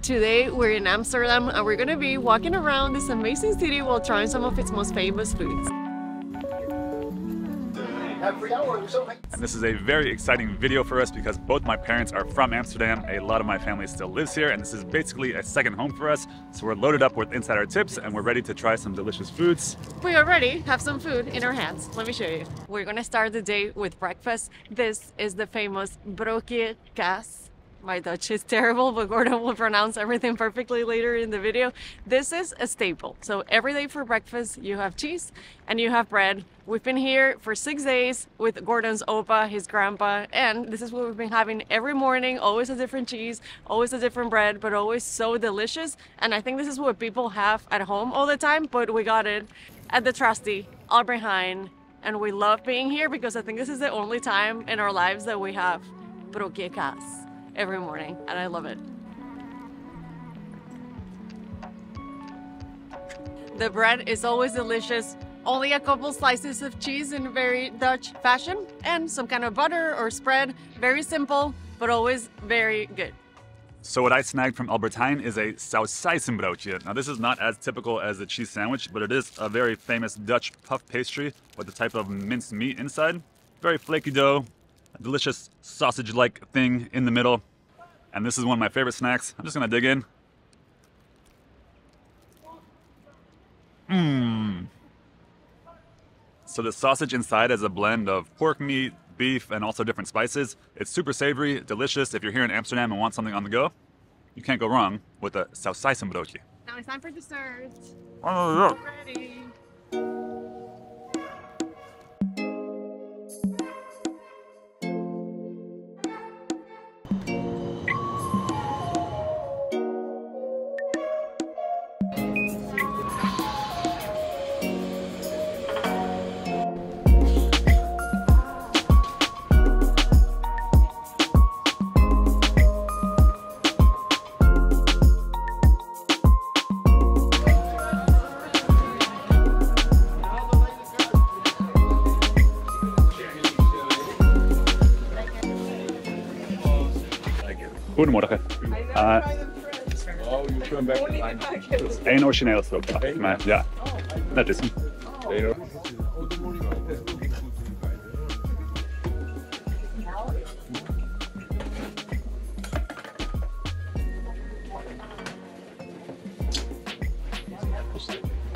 Today we're in Amsterdam and we're gonna be walking around this amazing city while trying some of its most famous foods. And this is a very exciting video for us because both my parents are from Amsterdam, a lot of my family still lives here, and this is basically a second home for us. So we're loaded up with insider tips and we're ready to try some delicious foods. We already have some food in our hands. Let me show you. We're gonna start the day with breakfast. This is the famous broodje kaas. My Dutch is terrible, but Gordon will pronounce everything perfectly later in the video. This is a staple. So every day for breakfast, you have cheese and you have bread. We've been here for 6 days with Gordon's opa, his grandpa, and this is what we've been having every morning. Always a different cheese, always a different bread, but always so delicious. And I think this is what people have at home all the time, but we got it at the trusty Albert Heijn. And we love being here because I think this is the only time in our lives that we have broodje kaas every morning, and I love it. The bread is always delicious. Only a couple slices of cheese in very Dutch fashion and some kind of butter or spread. Very simple, but always very good. So what I snagged from Albert Heijn is a sausijzenbroodje. Now this is not as typical as a cheese sandwich, but it is a very famous Dutch puff pastry with a type of minced meat inside. Very flaky dough, a delicious sausage-like thing in the middle. And this is one of my favorite snacks. I'm just gonna dig in. So the sausage inside is a blend of pork meat, beef, and also different spices. It's super savory, delicious. If you're here in Amsterdam and want something on the go, you can't go wrong with a sausijzenbroodje. Now it's time for dessert. Oh, Ready. Goedemorgen. Het is één origineel stroopwafel. Maar ja, dat is hem.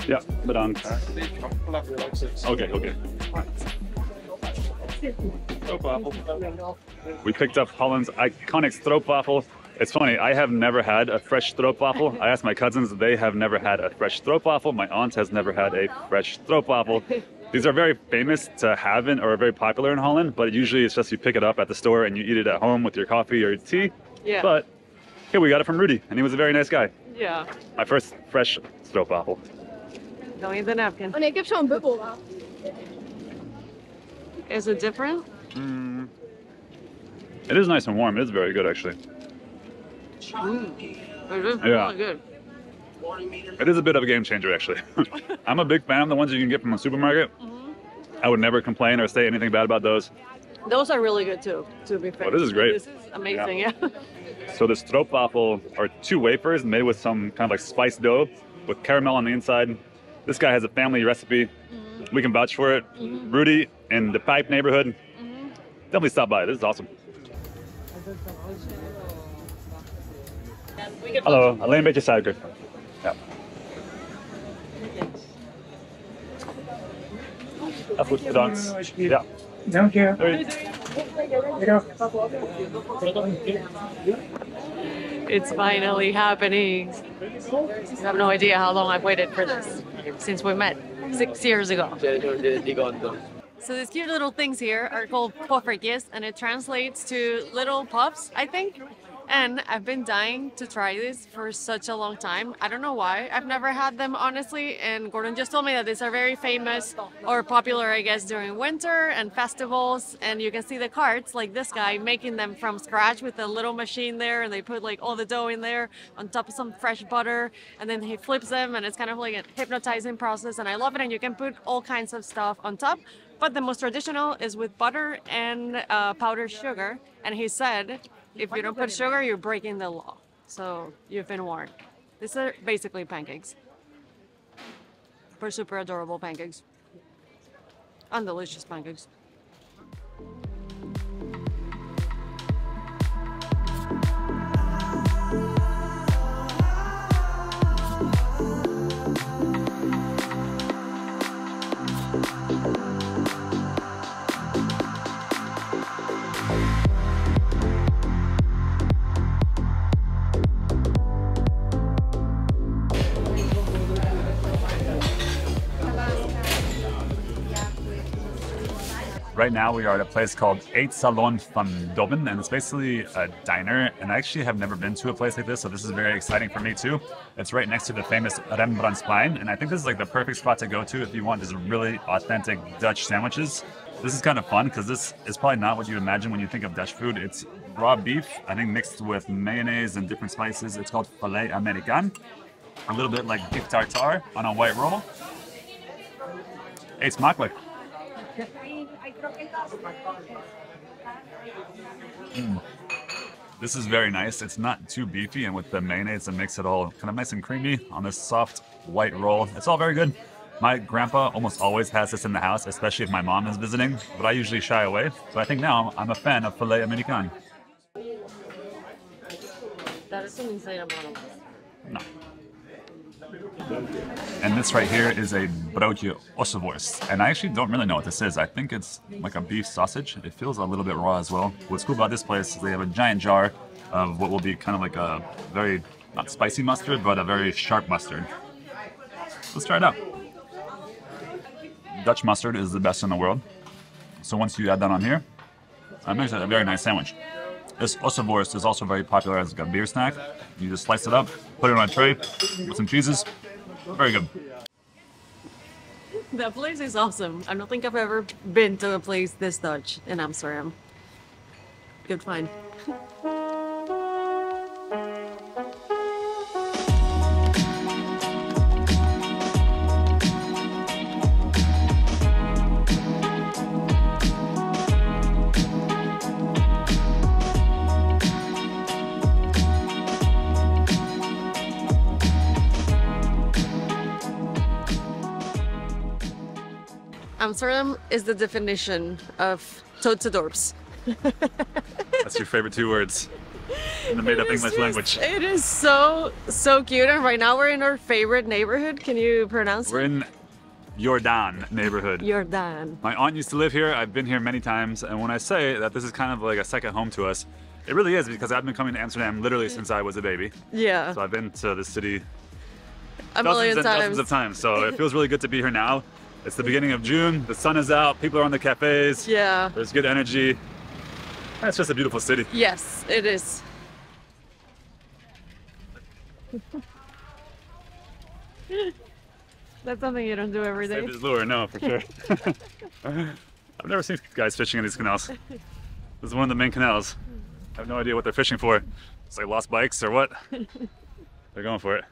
Ja, bedankt. Oké. We picked up Holland's iconic stroopwafel. It's funny, I have never had a fresh stroopwafel. I asked my cousins, they have never had a fresh stroopwafel. My aunt has never had a fresh stroopwafel. These are very famous to have in, or very popular in Holland, but usually it's just you pick it up at the store and you eat it at home with your coffee or your tea. Yeah. But here we got it from Rudy, and he was a very nice guy. Yeah. My first fresh stroopwafel. Don't eat the napkin. Oh nee, ik heb zo'n bubbel. Is it different? It is nice and warm. It is very good, actually. It is Yeah. really good. It is a bit of a game changer, actually. I'm a big fan of the ones you can get from a supermarket. I would never complain or say anything bad about those. Those are really good too, to be fair. Oh, this is great. This is amazing, yeah. So the stroopwafel are 2 wafers made with some kind of like spiced dough with caramel on the inside. This guy has a family recipe. We can vouch for it. Rudy in the Pipe neighborhood. Definitely stop by. This is awesome. Hallo, alleen een beetje suiker. Ja. Ja, goed, bedankt. Ja. Dank je. Doei. It's finally happening. You have no idea how long I've waited for this since we met 6 years ago. So these cute little things here are called poffertjes, and it translates to little puffs, I think. And I've been dying to try this for such a long time. I don't know why. I've never had them, honestly. And Gordon just told me that these are very famous or popular, I guess, during winter and festivals. And you can see the carts, like this guy, making them from scratch with a little machine there. And they put like all the dough in there on top of some fresh butter. And then he flips them, and it's kind of like a hypnotizing process. And I love it. And you can put all kinds of stuff on top. But the most traditional is with butter and powdered sugar. And he said, if you don't put sugar, you're breaking the law. So you've been warned. These are basically pancakes. For super adorable pancakes. And delicious pancakes. Right now we are at a place called Salons van Dobben, and it's basically a diner, and I actually have never been to a place like this, so this is very exciting for me too. It's right next to the famous Rembrandtsplein, and I think this is like the perfect spot to go to if you want just really authentic Dutch sandwiches. This is kind of fun because this is probably not what you imagine when you think of Dutch food. It's raw beef, I think mixed with mayonnaise and different spices. It's called filet américain, a little bit like beef tartare on a white roll. Hey, smakelijk. This is very nice. It's not too beefy, and with the mayonnaise it makes it all kind of nice and creamy on this soft white roll. It's all very good. My grandpa almost always has this in the house, especially if my mom is visiting, but I usually shy away. So I think now I'm a fan of filet américain. That is an insane amount of. No. And this right here is a broodje ossenworst. And I actually don't really know what this is. I think it's like a beef sausage. It feels a little bit raw as well. What's cool about this place is they have a giant jar of what will be kind of like a very, not spicy mustard, but a very sharp mustard. Let's try it out. Dutch mustard is the best in the world. So once you add that on here, that makes it a very nice sandwich. This ossenworst is also very popular as like a beer snack. You just slice it up, put it on a tray, with some cheeses. Very good. That place is awesome. I don't think I've ever been to a place this Dutch in Amsterdam. Good find. Amsterdam is the definition of Tootsedorps. That's your favorite two words in the made-up English language. It is so cute, and right now we're in our favorite neighborhood. Can you pronounce it? We're in Jordaan neighborhood. Jordaan. My aunt used to live here. I've been here many times, and when I say that this is kind of like a second home to us, it really is, because I've been coming to Amsterdam literally since I was a baby. Yeah. So I've been to the city a million times. Dozens of times. So it feels really good to be here now. It's the beginning of June, the sun is out, people are on the cafes. Yeah. There's good energy. It's just a beautiful city. Yes, it is. That's something you don't do every day. Save his lure, no, for sure. I've never seen guys fishing in these canals. This is one of the main canals. I have no idea what they're fishing for. It's like lost bikes or what? They're going for it.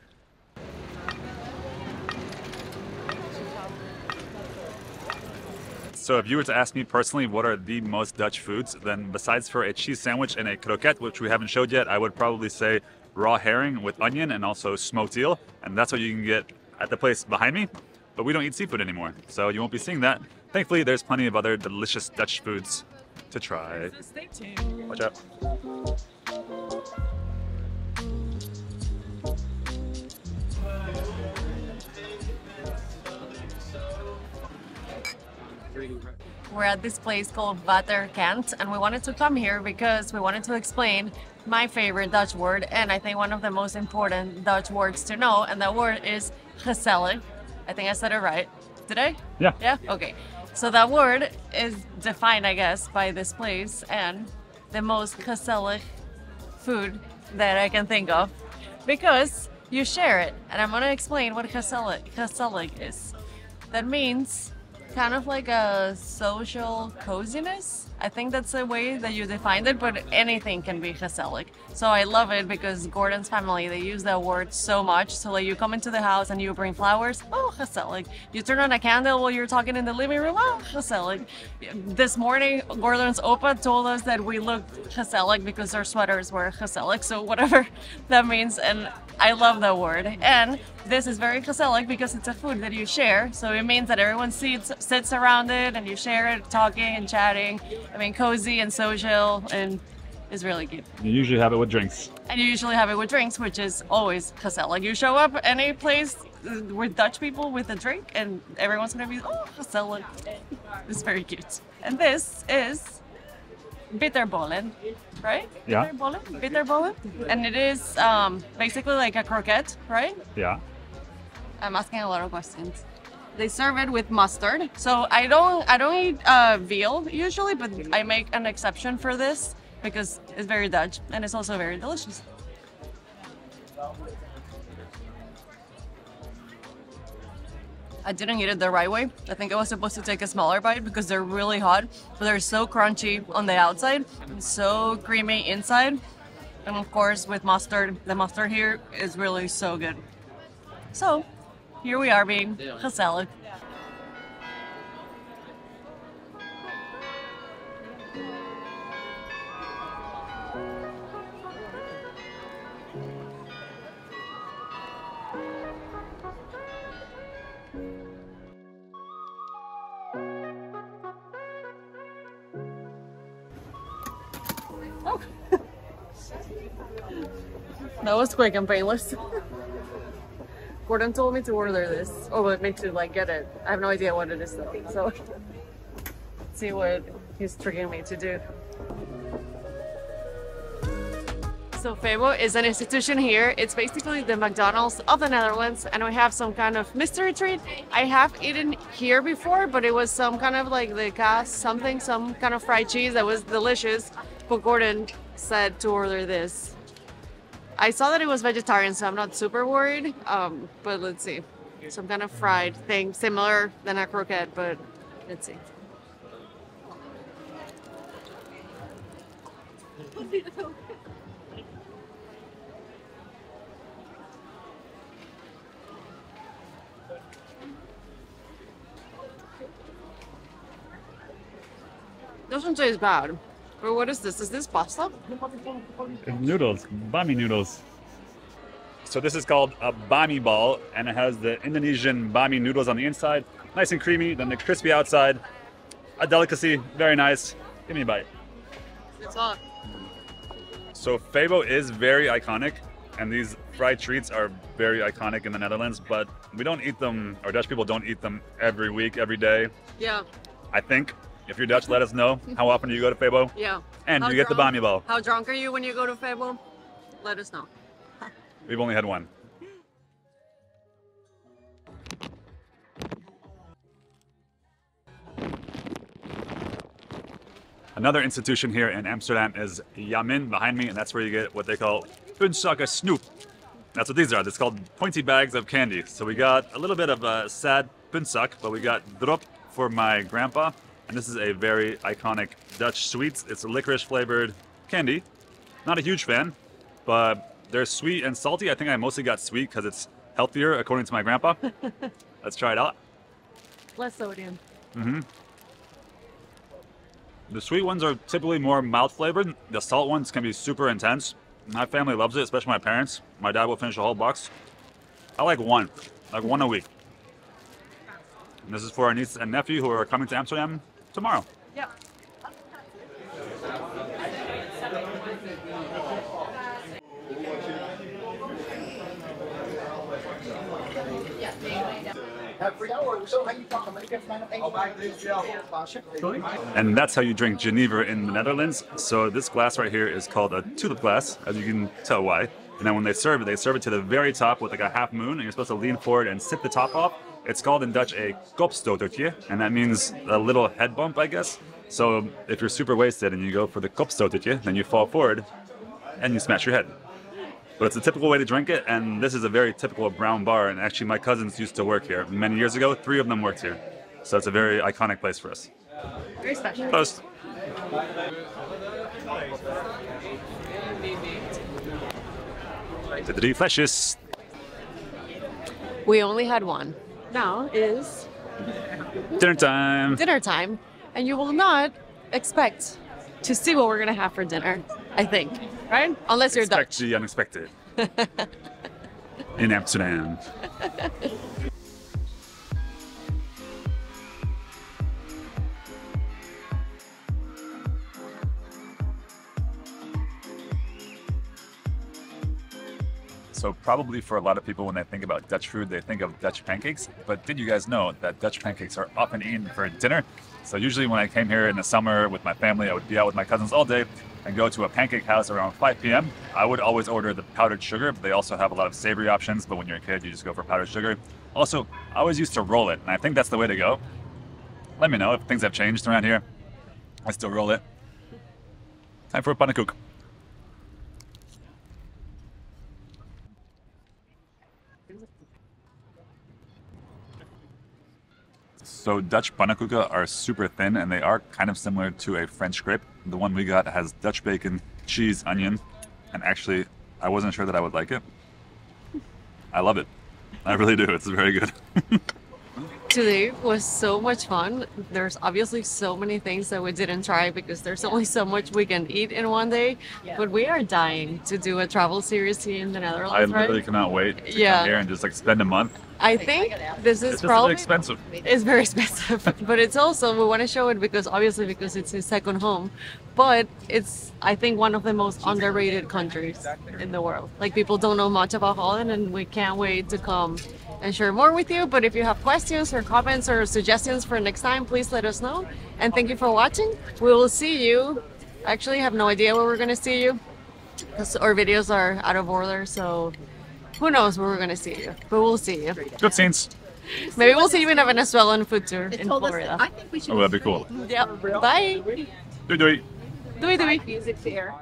So if you were to ask me personally what are the most Dutch foods, then besides for a cheese sandwich and a croquette, which we haven't showed yet, I would probably say raw herring with onion and also smoked eel. And that's what you can get at the place behind me. But we don't eat seafood anymore, so you won't be seeing that. Thankfully, there's plenty of other delicious Dutch foods to try. Stay tuned. Watch out. We're at this place called Butterken, and we wanted to come here because we wanted to explain my favorite Dutch word, and I think one of the most important Dutch words to know, and that word is gezellig. I think I said it right. Did I? Yeah. Yeah? Okay. So that word is defined, I guess, by this place, and the most gezellig food that I can think of, because you share it. And I'm going to explain what gezellig is. That means kind of like a social coziness. I think that's the way that you defined it, but anything can be gezellig. So I love it because Gordon's family, they use that word so much. So like you come into the house and you bring flowers, oh, gezellig. You turn on a candle while you're talking in the living room, oh, gezellig. This morning, Gordon's Opa told us that we looked gezellig because our sweaters were gezellig. So whatever that means, and I love that word. And this is very gezellig because it's a food that you share. So it means that everyone sits around it and you share it, talking and chatting. I mean, cozy and social, and it's really cute. You usually have it with drinks. And you usually have it with drinks, which is always gezellig. Like you show up any place with Dutch people with a drink, and everyone's gonna be, oh, gezellig. It's very cute. And this is bitterbollen, right? Yeah. Bitterbollen. And it is basically like a croquette, right? Yeah. I'm asking a lot of questions. They serve it with mustard. So I don't eat veal usually, but I make an exception for this because it's very Dutch and it's also very delicious. I didn't eat it the right way. I think I was supposed to take a smaller bite because they're really hot, but they're so crunchy on the outside and so creamy inside. And of course with mustard, the mustard here is really so good. So here we are being gezellig. Oh. That was quick and painless. Gordon told me to order this. Oh, but me to like get it. I have no idea what it is though. So let's see what he's triggering me to do. So Febo is an institution here. It's basically the McDonald's of the Netherlands, and we have some kind of mystery treat. I have eaten here before, but it was some kind of like the kaas something, some kind of fried cheese that was delicious. But Gordon said to order this. I saw that it was vegetarian, so I'm not super worried. But let's see. Some kind of fried thing, similar than a croquette, but let's see. Doesn't taste bad. But what is this? Is this pasta? Noodles, bami noodles. So this is called a bami ball, and it has the Indonesian bami noodles on the inside, nice and creamy, then the crispy outside. A delicacy, very nice. Give me a bite. It's hot. So Febo is very iconic, and these fried treats are very iconic in the Netherlands, but we don't eat them, or Dutch people don't eat them every week, every day. Yeah. I think. If you're Dutch, let us know. How often do you go to Febo? Yeah. And you get the bami ball. How drunk are you when you go to Febo? Let us know. We've only had one. Another institution here in Amsterdam is Yamin behind me, and that's where you get what they call punsakken snoep. That's what these are. It's called pointy bags of candy. So we got a little bit of a sad punsak, but we got drop for my grandpa. And this is a very iconic Dutch sweet. It's a licorice flavored candy. Not a huge fan, but they're sweet and salty. I think I mostly got sweet because it's healthier, according to my grandpa. Let's try it out. Less sodium. Mm-hmm. The sweet ones are typically more mild flavored. The salt ones can be super intense. My family loves it, especially my parents. My dad will finish a whole box. I like one a week. And this is for our niece and nephew who are coming to Amsterdam tomorrow. Yep. And that's how you drink Geneva in the Netherlands. So this glass right here is called a Tulip glass, as you can tell why. And then when they serve it to the very top with like a half moon, and you're supposed to lean forward and sip the top off. It's called in Dutch a kopstotertje, and that means a little head bump, I guess. So if you're super wasted and you go for the kopstotertje, then you fall forward and you smash your head. But it's a typical way to drink it, and this is a very typical brown bar, and actually my cousins used to work here many years ago. 3 of them worked here. So it's a very iconic place for us. Very special. Post. The 3 flashes. We only had one. Now is Dinner time. dinner time, and you will not expect to see what we're gonna have for dinner, I think, right? Unless you're Expect Dutch. the unexpected. In Amsterdam. So probably for a lot of people, when they think about Dutch food, they think of Dutch pancakes. But did you guys know that Dutch pancakes are often eaten for dinner? So usually when I came here in the summer with my family, I would be out with my cousins all day and go to a pancake house around 5 p.m. I would always order the powdered sugar, but they also have a lot of savory options. But when you're a kid, you just go for powdered sugar. Also, I always used to roll it, and I think that's the way to go. Let me know if things have changed around here. I still roll it. Time for a pannenkoek. So Dutch pannenkoeken are super thin, and they are kind of similar to a French crepe. The one we got has Dutch bacon, cheese, onion, and actually, I wasn't sure that I would like it. I love it. I really do. It's very good. Today was so much fun. There's obviously so many things that we didn't try because there's only so much we can eat in one day. But we are dying to do a travel series here in the Netherlands. I literally right? cannot wait to come here and just like spend a month. I think this is It's just probably expensive. It's very expensive, but it's also we want to show it because obviously because it's his second home, but it's I think one of the most underrated countries in the world. Like people don't know much about Holland, and we can't wait to come and share more with you. But if you have questions or comments or suggestions for next time, please let us know. And thank you for watching. We will see you. I actually have no idea where we're gonna see you because our videos are out of order, so. Who knows where we're going to see you, but we'll see you. Good scenes. Maybe we'll see you in a Venezuelan food tour in Florida. I think we should. Oh, that'd be cool. Yep. Bye. Doei doei. Doei doei. Music here.